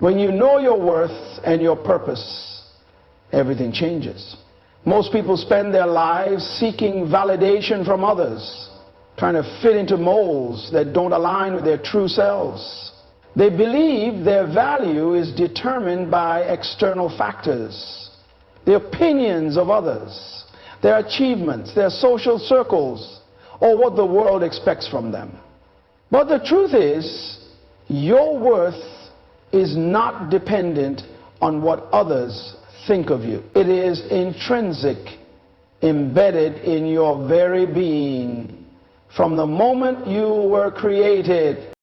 When you know your worth and your purpose, everything changes. Most people spend their lives seeking validation from others, trying to fit into molds that don't align with their true selves. They believe their value is determined by external factors, the opinions of others, their achievements, their social circles, or what the world expects from them. But the truth is, your worth is not dependent on what others think of you. It is intrinsic, embedded in your very being from the moment you were created.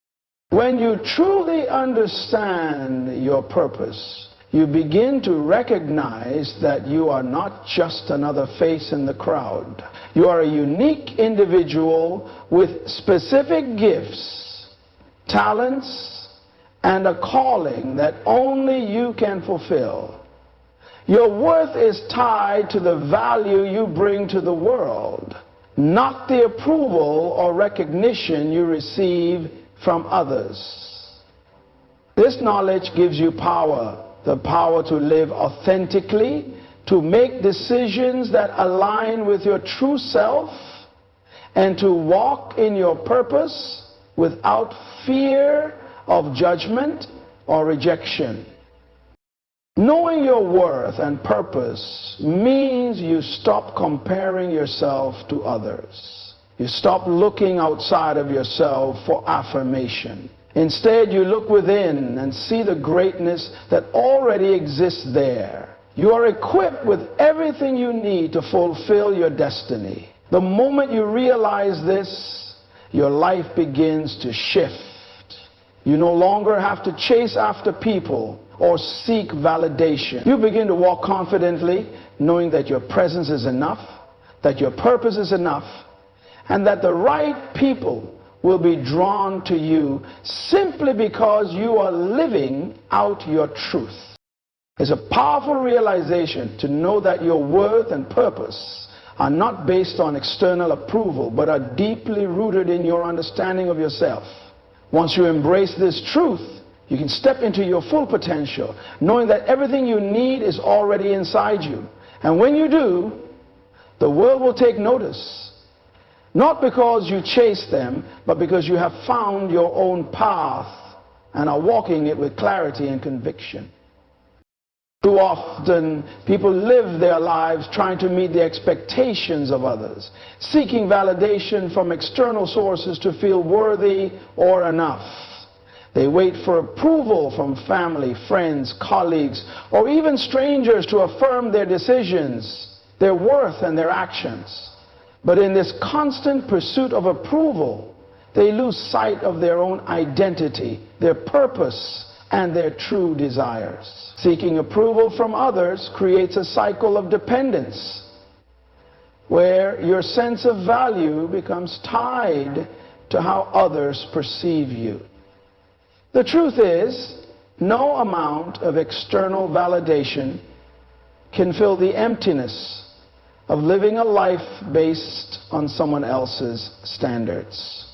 When you truly understand your purpose, you begin to recognize that you are not just another face in the crowd. You are a unique individual with specific gifts, talents, and a calling that only you can fulfill. Your worth is tied to the value you bring to the world, not the approval or recognition you receive from others. This knowledge gives you power, the power to live authentically, to make decisions that align with your true self, and to walk in your purpose without fear of judgment or rejection. Knowing your worth and purpose means you stop comparing yourself to others. You stop looking outside of yourself for affirmation. Instead, you look within and see the greatness that already exists there. You are equipped with everything you need to fulfill your destiny. The moment you realize this, your life begins to shift. You no longer have to chase after people or seek validation. You begin to walk confidently, knowing that your presence is enough, that your purpose is enough, and that the right people will be drawn to you simply because you are living out your truth. It's a powerful realization to know that your worth and purpose are not based on external approval, but are deeply rooted in your understanding of yourself. Once you embrace this truth, you can step into your full potential, knowing that everything you need is already inside you. And when you do, the world will take notice. Not because you chase them, but because you have found your own path and are walking it with clarity and conviction. Too often, people live their lives trying to meet the expectations of others, seeking validation from external sources to feel worthy or enough. They wait for approval from family, friends, colleagues, or even strangers to affirm their decisions, their worth, and their actions. But in this constant pursuit of approval, they lose sight of their own identity, their purpose, and their true desires. Seeking approval from others creates a cycle of dependence, where your sense of value becomes tied to how others perceive you. The truth is, no amount of external validation can fill the emptiness of living a life based on someone else's standards.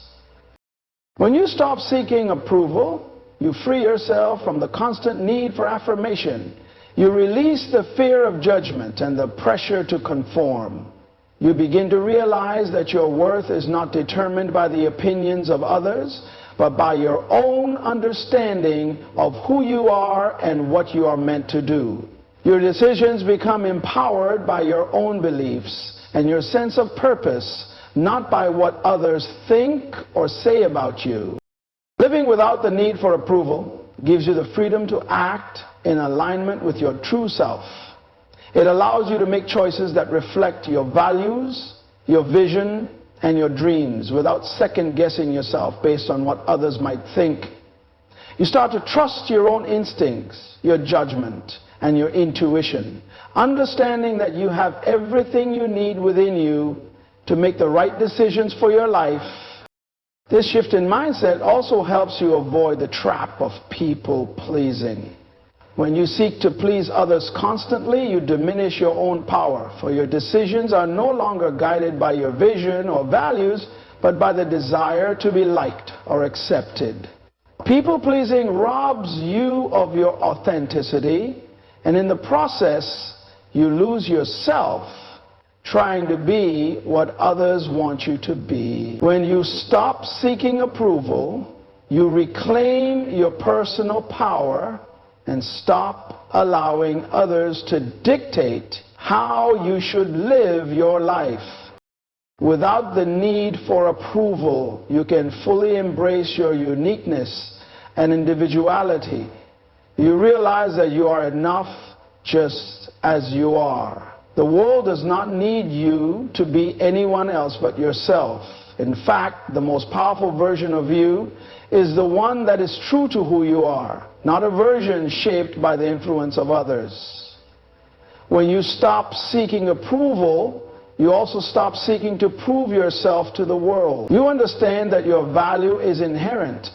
When you stop seeking approval, you free yourself from the constant need for affirmation. You release the fear of judgment and the pressure to conform. You begin to realize that your worth is not determined by the opinions of others, but by your own understanding of who you are and what you are meant to do. Your decisions become empowered by your own beliefs and your sense of purpose, not by what others think or say about you. Living without the need for approval gives you the freedom to act in alignment with your true self. It allows you to make choices that reflect your values, your vision, and your dreams without second-guessing yourself based on what others might think. You start to trust your own instincts, your judgment, and your intuition, understanding that you have everything you need within you to make the right decisions for your life. This shift in mindset also helps you avoid the trap of people-pleasing. When you seek to please others constantly, you diminish your own power, for your decisions are no longer guided by your vision or values, but by the desire to be liked or accepted. People pleasing robs you of your authenticity, and in the process, you lose yourself trying to be what others want you to be. When you stop seeking approval, you reclaim your personal power and stop allowing others to dictate how you should live your life. Without the need for approval, you can fully embrace your uniqueness and individuality. You realize that you are enough just as you are. The world does not need you to be anyone else but yourself. In fact, the most powerful version of you is the one that is true to who you are, not a version shaped by the influence of others. When you stop seeking approval, you also stop seeking to prove yourself to the world. You understand that your value is inherent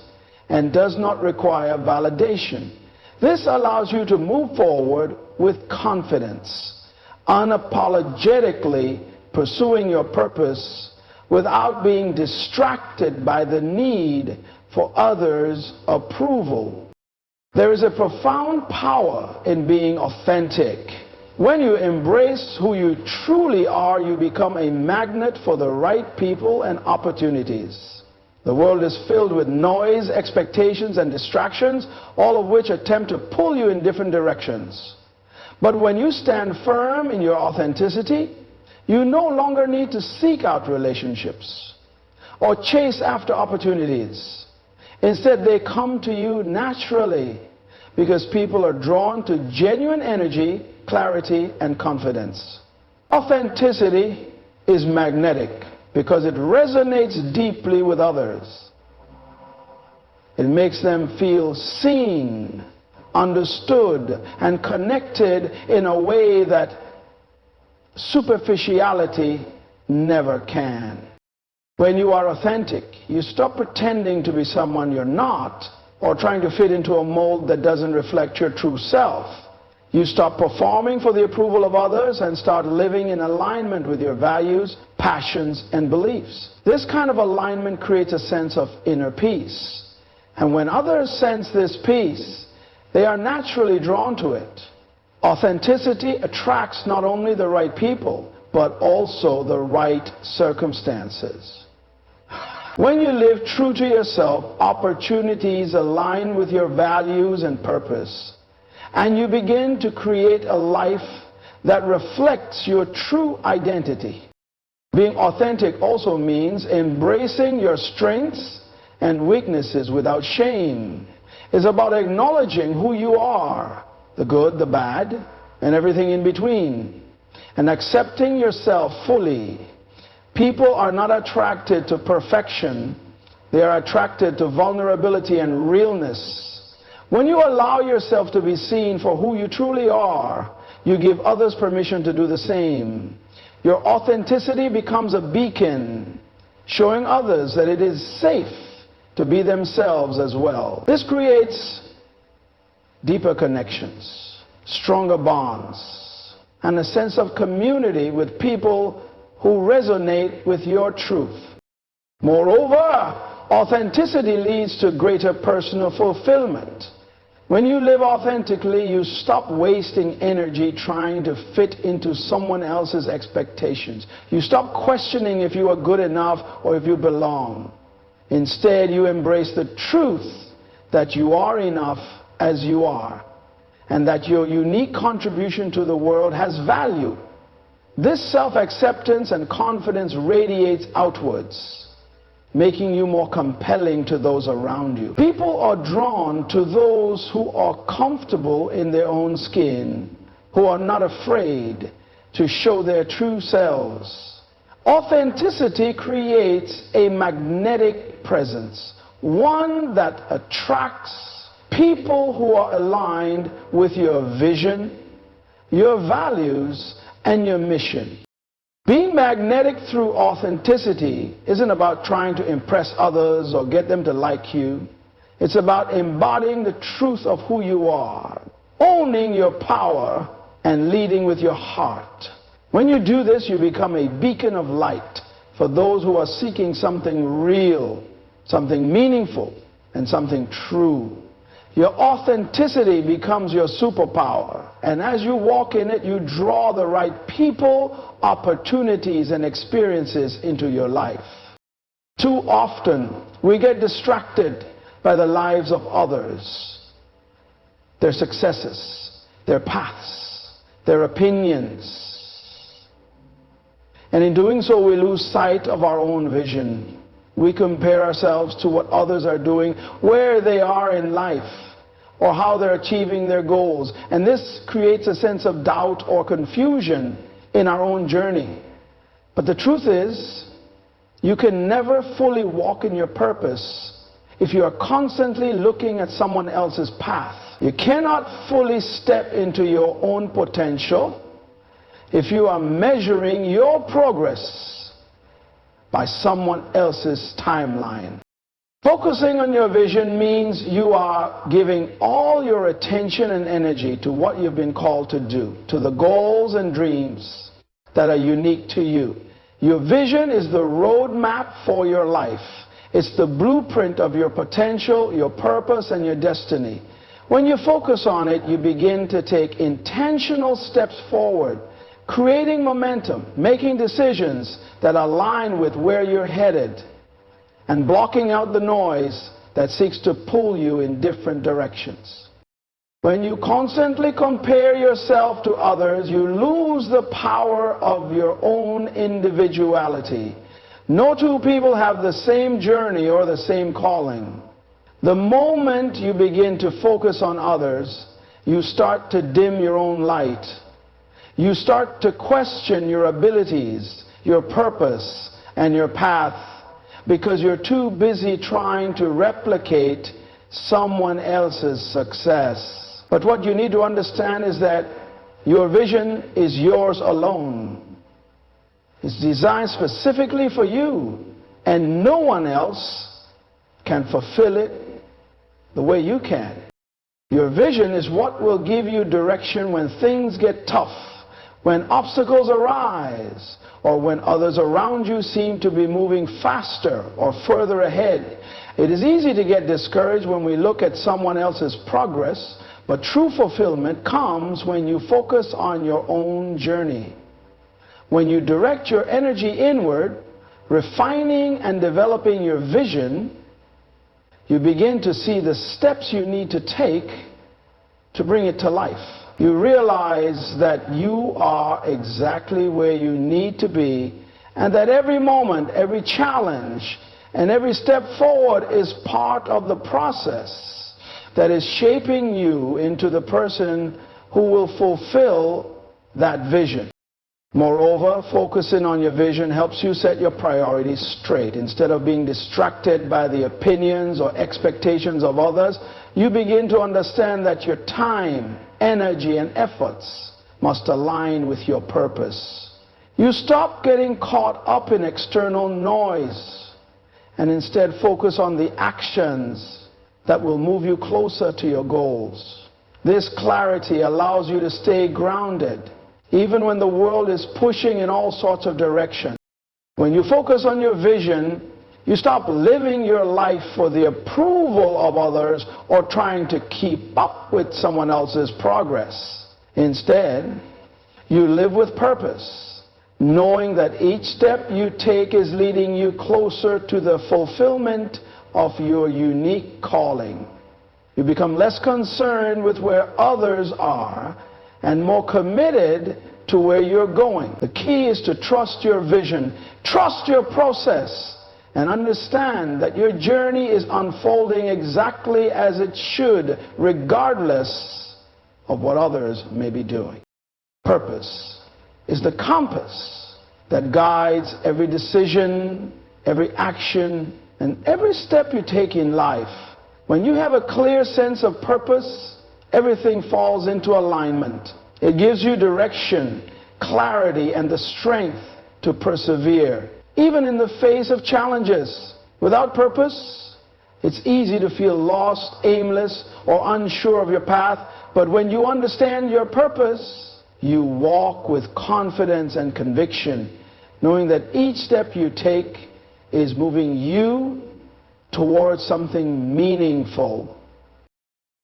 and does not require validation. This allows you to move forward with confidence, unapologetically pursuing your purpose without being distracted by the need for others' approval. There is a profound power in being authentic. When you embrace who you truly are, you become a magnet for the right people and opportunities. The world is filled with noise, expectations, and distractions, all of which attempt to pull you in different directions. But when you stand firm in your authenticity, you no longer need to seek out relationships or chase after opportunities. Instead, they come to you naturally because people are drawn to genuine energy, clarity, and confidence. Authenticity is magnetic because it resonates deeply with others. It makes them feel seen, understood, and connected in a way that superficiality never can. When you are authentic, you stop pretending to be someone you're not or trying to fit into a mold that doesn't reflect your true self. You stop performing for the approval of others and start living in alignment with your values, passions, and beliefs. This kind of alignment creates a sense of inner peace. And when others sense this peace, they are naturally drawn to it. Authenticity attracts not only the right people, but also the right circumstances. When you live true to yourself, opportunities align with your values and purpose, and you begin to create a life that reflects your true identity. Being authentic also means embracing your strengths and weaknesses without shame. It's about acknowledging who you are, the good, the bad, and everything in between, and accepting yourself fully. People are not attracted to perfection. They are attracted to vulnerability and realness. When you allow yourself to be seen for who you truly are, you give others permission to do the same. Your authenticity becomes a beacon, showing others that it is safe to be themselves as well. This creates deeper connections, stronger bonds, and a sense of community with people who resonate with your truth. Moreover, authenticity leads to greater personal fulfillment. When you live authentically, you stop wasting energy trying to fit into someone else's expectations. You stop questioning if you are good enough or if you belong. Instead, you embrace the truth that you are enough as you are, and that your unique contribution to the world has value. This self-acceptance and confidence radiates outwards, making you more compelling to those around you. People are drawn to those who are comfortable in their own skin, who are not afraid to show their true selves. Authenticity creates a magnetic presence, one that attracts people who are aligned with your vision, your values, and your mission. Being magnetic through authenticity isn't about trying to impress others or get them to like you. It's about embodying the truth of who you are, owning your power, and leading with your heart. When you do this, you become a beacon of light for those who are seeking something real, something meaningful, and something true. Your authenticity becomes your superpower. And as you walk in it, you draw the right people, opportunities, and experiences into your life. Too often, we get distracted by the lives of others, their successes, their paths, their opinions. And in doing so, we lose sight of our own vision. We compare ourselves to what others are doing, where they are in life, or how they're achieving their goals. And this creates a sense of doubt or confusion in our own journey. But the truth is, you can never fully walk in your purpose if you are constantly looking at someone else's path. You cannot fully step into your own potential if you are measuring your progress by someone else's timeline. Focusing on your vision means you are giving all your attention and energy to what you've been called to do, to the goals and dreams that are unique to you. Your vision is the roadmap for your life. It's the blueprint of your potential, your purpose, and your destiny. When you focus on it, you begin to take intentional steps forward, creating momentum, making decisions that align with where you're headed, and blocking out the noise that seeks to pull you in different directions. When you constantly compare yourself to others, you lose the power of your own individuality. No two people have the same journey or the same calling. The moment you begin to focus on others, you start to dim your own light. You start to question your abilities, your purpose, and your path, because you're too busy trying to replicate someone else's success. But what you need to understand is that your vision is yours alone. It's designed specifically for you, and no one else can fulfill it the way you can. Your vision is what will give you direction when things get tough, when obstacles arise, or when others around you seem to be moving faster or further ahead. It is easy to get discouraged when we look at someone else's progress, but true fulfillment comes when you focus on your own journey. When you direct your energy inward, refining and developing your vision, you begin to see the steps you need to take to bring it to life. You realize that you are exactly where you need to be, and that every moment, every challenge, and every step forward is part of the process that is shaping you into the person who will fulfill that vision. Moreover, focusing on your vision helps you set your priorities straight. Instead of being distracted by the opinions or expectations of others, you begin to understand that your time, energy, and efforts must align with your purpose. You stop getting caught up in external noise and instead focus on the actions that will move you closer to your goals. This clarity allows you to stay grounded even when the world is pushing in all sorts of directions. When you focus on your vision, you stop living your life for the approval of others or trying to keep up with someone else's progress. Instead, you live with purpose, knowing that each step you take is leading you closer to the fulfillment of your unique calling. You become less concerned with where others are and more committed to where you're going. The key is to trust your vision, trust your process, and understand that your journey is unfolding exactly as it should, regardless of what others may be doing. Purpose is the compass that guides every decision, every action, and every step you take in life. When you have a clear sense of purpose, everything falls into alignment. It gives you direction, clarity, and the strength to persevere, even in the face of challenges. Without purpose, it's easy to feel lost, aimless, or unsure of your path. But when you understand your purpose, you walk with confidence and conviction, knowing that each step you take is moving you towards something meaningful.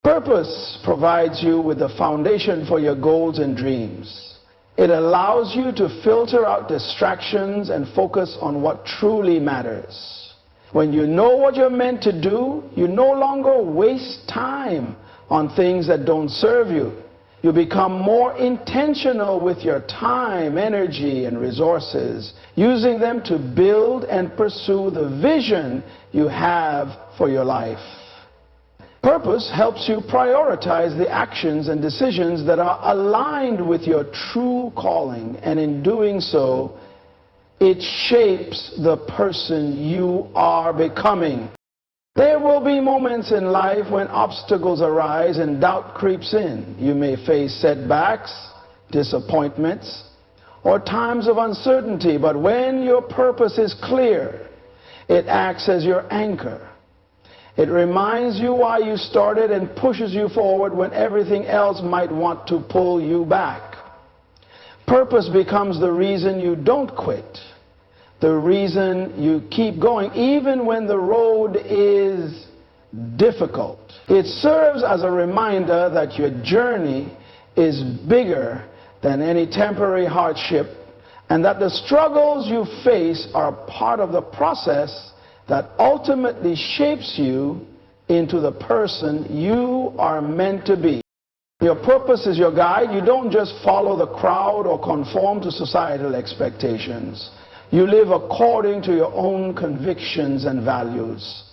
Purpose provides you with the foundation for your goals and dreams. It allows you to filter out distractions and focus on what truly matters. When you know what you're meant to do, you no longer waste time on things that don't serve you. You become more intentional with your time, energy, and resources, using them to build and pursue the vision you have for your life. Purpose helps you prioritize the actions and decisions that are aligned with your true calling, and in doing so, it shapes the person you are becoming. There will be moments in life when obstacles arise and doubt creeps in. You may face setbacks, disappointments, or times of uncertainty, but when your purpose is clear, it acts as your anchor. It reminds you why you started and pushes you forward when everything else might want to pull you back. Purpose becomes the reason you don't quit, the reason you keep going even when the road is difficult. It serves as a reminder that your journey is bigger than any temporary hardship, and that the struggles you face are part of the process that ultimately shapes you into the person you are meant to be. Your purpose is your guide. You don't just follow the crowd or conform to societal expectations. You live according to your own convictions and values.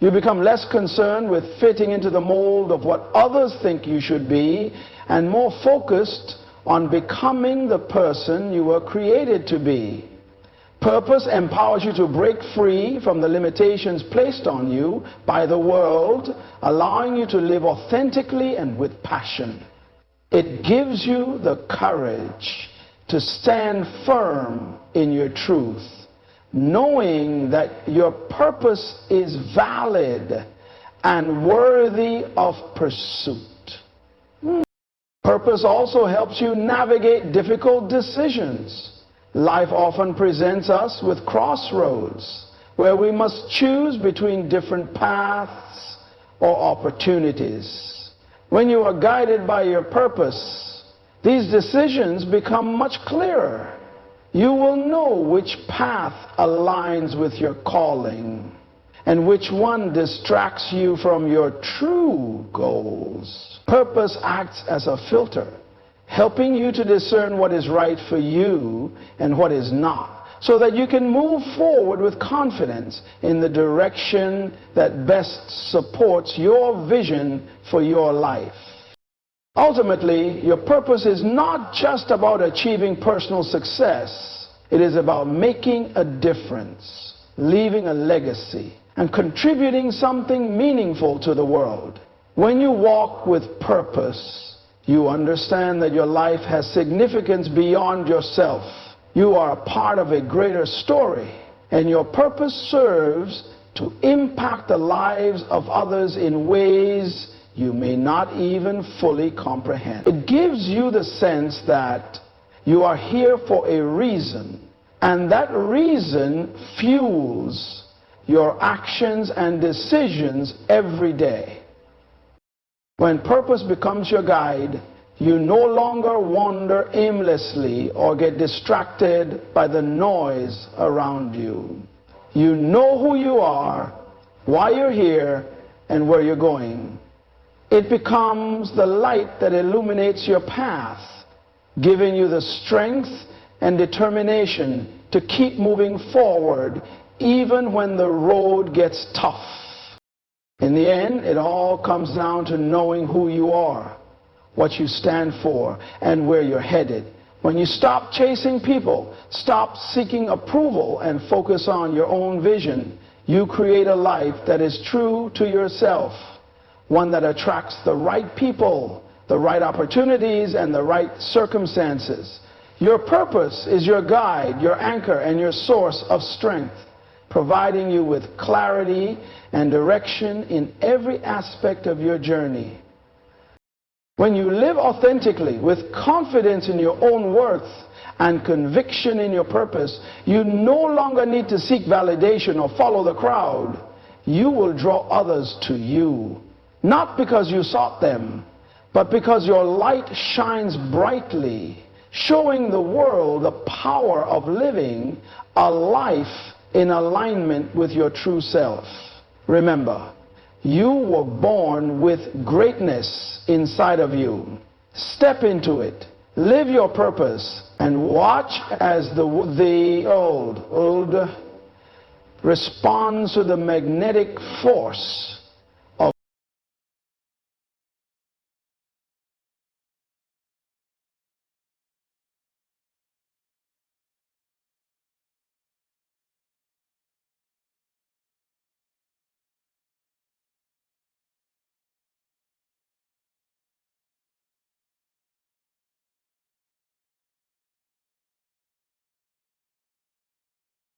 You become less concerned with fitting into the mold of what others think you should be, and more focused on becoming the person you were created to be. Purpose empowers you to break free from the limitations placed on you by the world, allowing you to live authentically and with passion. It gives you the courage to stand firm in your truth, knowing that your purpose is valid and worthy of pursuit. Purpose also helps you navigate difficult decisions. Life often presents us with crossroads where we must choose between different paths or opportunities. When you are guided by your purpose, these decisions become much clearer. You will know which path aligns with your calling and which one distracts you from your true goals. Purpose acts as a filter, helping you to discern what is right for you and what is not, so that you can move forward with confidence in the direction that best supports your vision for your life. Ultimately, your purpose is not just about achieving personal success. It is about making a difference, leaving a legacy, and contributing something meaningful to the world. When you walk with purpose, you understand that your life has significance beyond yourself. You are a part of a greater story, and your purpose serves to impact the lives of others in ways you may not even fully comprehend. It gives you the sense that you are here for a reason, and that reason fuels your actions and decisions every day. When purpose becomes your guide, you no longer wander aimlessly or get distracted by the noise around you. You know who you are, why you're here, and where you're going. It becomes the light that illuminates your path, giving you the strength and determination to keep moving forward even when the road gets tough. In the end, it all comes down to knowing who you are, what you stand for, and where you're headed. When you stop chasing people, stop seeking approval, and focus on your own vision, you create a life that is true to yourself, one that attracts the right people, the right opportunities, and the right circumstances. Your purpose is your guide, your anchor, and your source of strength, providing you with clarity and direction in every aspect of your journey. When you live authentically with confidence in your own worth and conviction in your purpose, you no longer need to seek validation or follow the crowd. you will draw others to you, not because you sought them, but because your light shines brightly, showing the world the power of living a life in alignment with your true self. Remember, you were born with greatness inside of you. Step into it. Live your purpose and watch as the old responds to the magnetic force